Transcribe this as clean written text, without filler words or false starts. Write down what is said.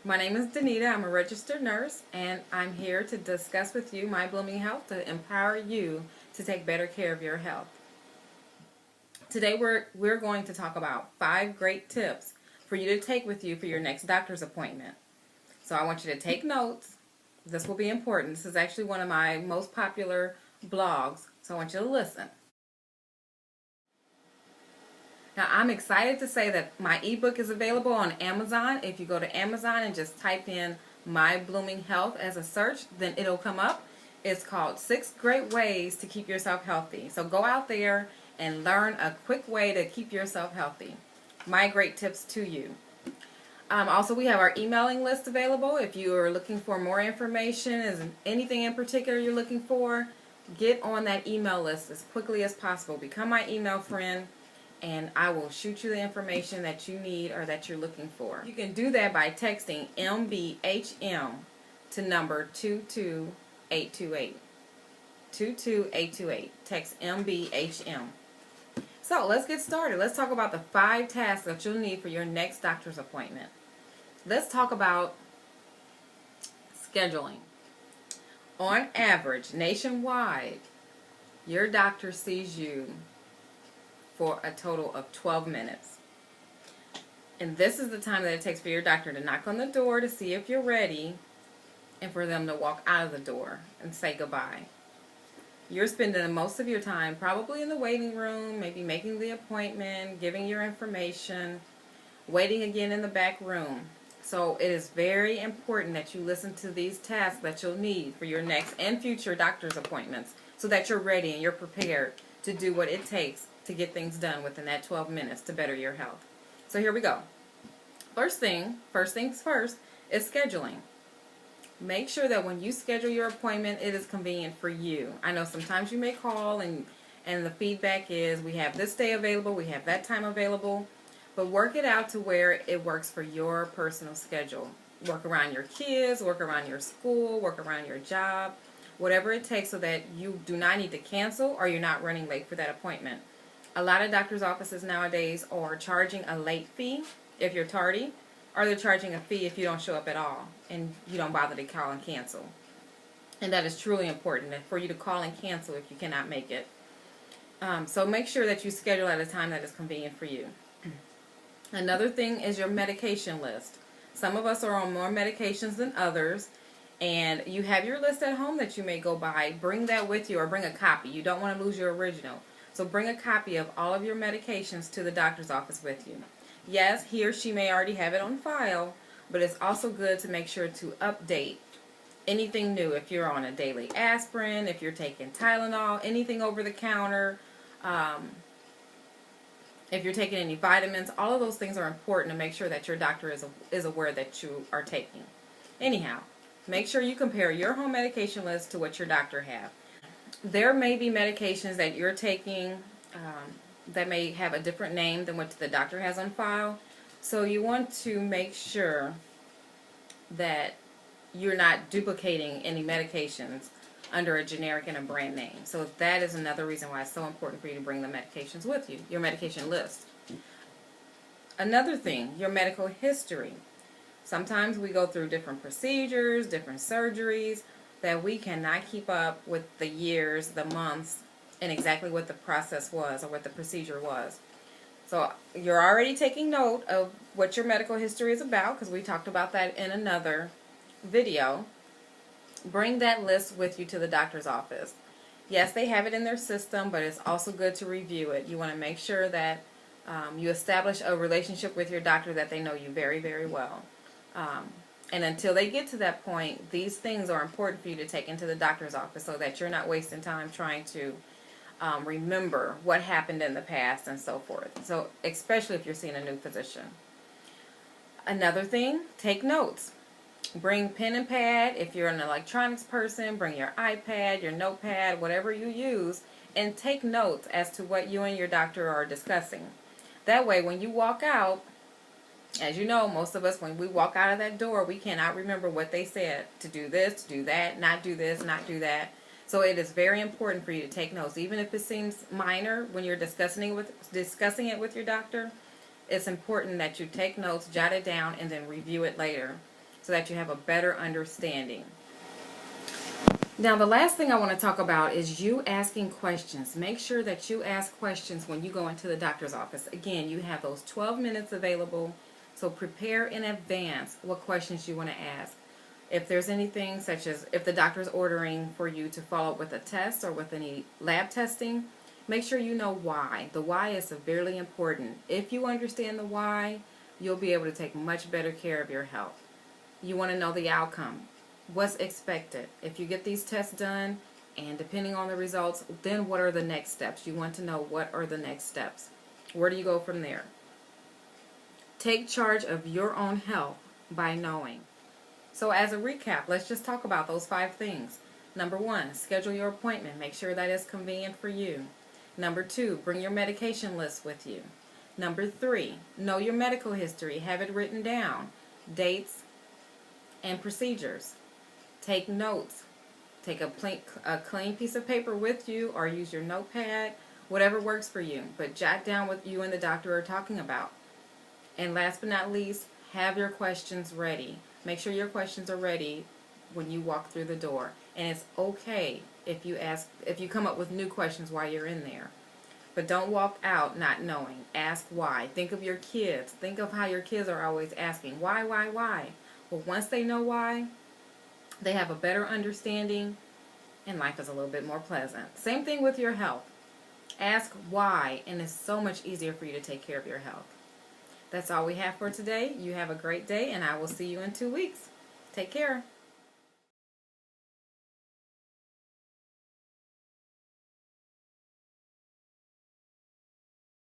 My name is Danita. I'm a registered nurse, and I'm here to discuss with you my blooming health to empower you to take better care of your health. Today we're going to talk about 5 great tips for you to take with you for your next doctor's appointment. So I want you to take notes. This will be important. This is actually one of my most popular blogs, so I want you to listen. Now, I'm excited to say that my ebook is available on Amazon. If you go to Amazon and just type in My Blooming Health as a search, then it'll come up. It's called 6 Great Ways to Keep Yourself Healthy. So go out there and learn a quick way to keep yourself healthy. My great tips to you. Also, we have our emailing list available. If you are looking for more information, is anything in particular you're looking for, get on that email list as quickly as possible. Become my email friend, and I will shoot you the information that you need or that you're looking for. You can do that by texting MBHM to number 22828. 22828. Text MBHM. So let's get started. Let's talk about the 5 tasks that you'll need for your next doctor's appointment. Let's talk about scheduling. On average, nationwide, your doctor sees you for a total of 12 minutes. And this is the time that it takes for your doctor to knock on the door to see if you're ready and for them to walk out of the door and say goodbye. You're spending most of your time probably in the waiting room, maybe making the appointment, giving your information, waiting again in the back room. So it is very important that you listen to these tasks that you'll need for your next and future doctor's appointments so that you're ready and you're prepared to do what it takes to get things done within that 12 minutes to better your health. So here we go. First things first, is scheduling. Make sure that when you schedule your appointment, it is convenient for you. I know sometimes you may call and the feedback is we have this day available, we have that time available, but work it out to where it works for your personal schedule. Work around your kids, work around your school, work around your job, whatever it takes so that you do not need to cancel or you're not running late for that appointment. A lot of doctor's offices nowadays are charging a late fee if you're tardy, or they're charging a fee if you don't show up at all and you don't bother to call and cancel. And that is truly important for you to call and cancel if you cannot make it. So make sure that you schedule at a time that is convenient for you. Another thing is your medication list. Some of us are on more medications than others, and you have your list at home that you may go by. Bring that with you or bring a copy. You don't want to lose your original. So bring a copy of all of your medications to the doctor's office with you. Yes, he or she may already have it on file, but it's also good to make sure to update anything new. If you're on a daily aspirin, if you're taking Tylenol, anything over the counter, if you're taking any vitamins, all of those things are important to make sure that your doctor is aware that you are taking. Anyhow, make sure you compare your home medication list to what your doctor has. There may be medications that you're taking that may have a different name than what the doctor has on file. So you want to make sure that you're not duplicating any medications under a generic and a brand name. So that is another reason why it's so important for you to bring the medications with you, your medication list. Another thing, your medical history. Sometimes we go through different procedures, different surgeries, that we cannot keep up with the years, the months, and exactly what the process was or what the procedure was. So you're already taking note of what your medical history is about because we talked about that in another video. Bring that list with you to the doctor's office. Yes, they have it in their system, but it's also good to review it. You want to make sure that you establish a relationship with your doctor that they know you very, very well. And until they get to that point, these things are important for you to take into the doctor's office so that you're not wasting time trying to remember what happened in the past and so forth. So especially if you're seeing a new physician. Another thing, take notes. Bring pen and pad. If you're an electronics person, bring your iPad, your notepad, whatever you use, and take notes as to what you and your doctor are discussing. That way, when you walk out, as you know, most of us, when we walk out of that door, we cannot remember what they said. To do this, to do that, not do this, not do that. So it is very important for you to take notes. Even if it seems minor when you're discussing it with your doctor, it's important that you take notes, jot it down, and then review it later. so that you have a better understanding. Now, the last thing I want to talk about is you asking questions. Make sure that you ask questions when you go into the doctor's office. Again, you have those 12 minutes available, so prepare in advance what questions you want to ask. If there's anything such as if the doctor's ordering for you to follow up with a test or with any lab testing, make sure you know why. The why is severely important. If you understand the why, you'll be able to take much better care of your health. You want to know the outcome. What's expected? If you get these tests done, and depending on the results, then what are the next steps? You want to know what are the next steps. Where do you go from there? Take charge of your own health by knowing. So as a recap, let's just talk about those 5 things. Number 1, schedule your appointment. Make sure that is convenient for you. Number 2, bring your medication list with you. Number 3, know your medical history. Have it written down. Dates and procedures. Take notes. Take a clean piece of paper with you or use your notepad, whatever works for you. But jot down what you and the doctor are talking about. And last but not least, have your questions ready. Make sure your questions are ready when you walk through the door. And it's okay if you come up with new questions while you're in there. But don't walk out not knowing. Ask why. Think of your kids. Think of how your kids are always asking, why? Well, once they know why, they have a better understanding, and life is a little bit more pleasant. Same thing with your health. Ask why, and it's so much easier for you to take care of your health. That's all we have for today. You have a great day, and I will see you in 2 weeks. Take care.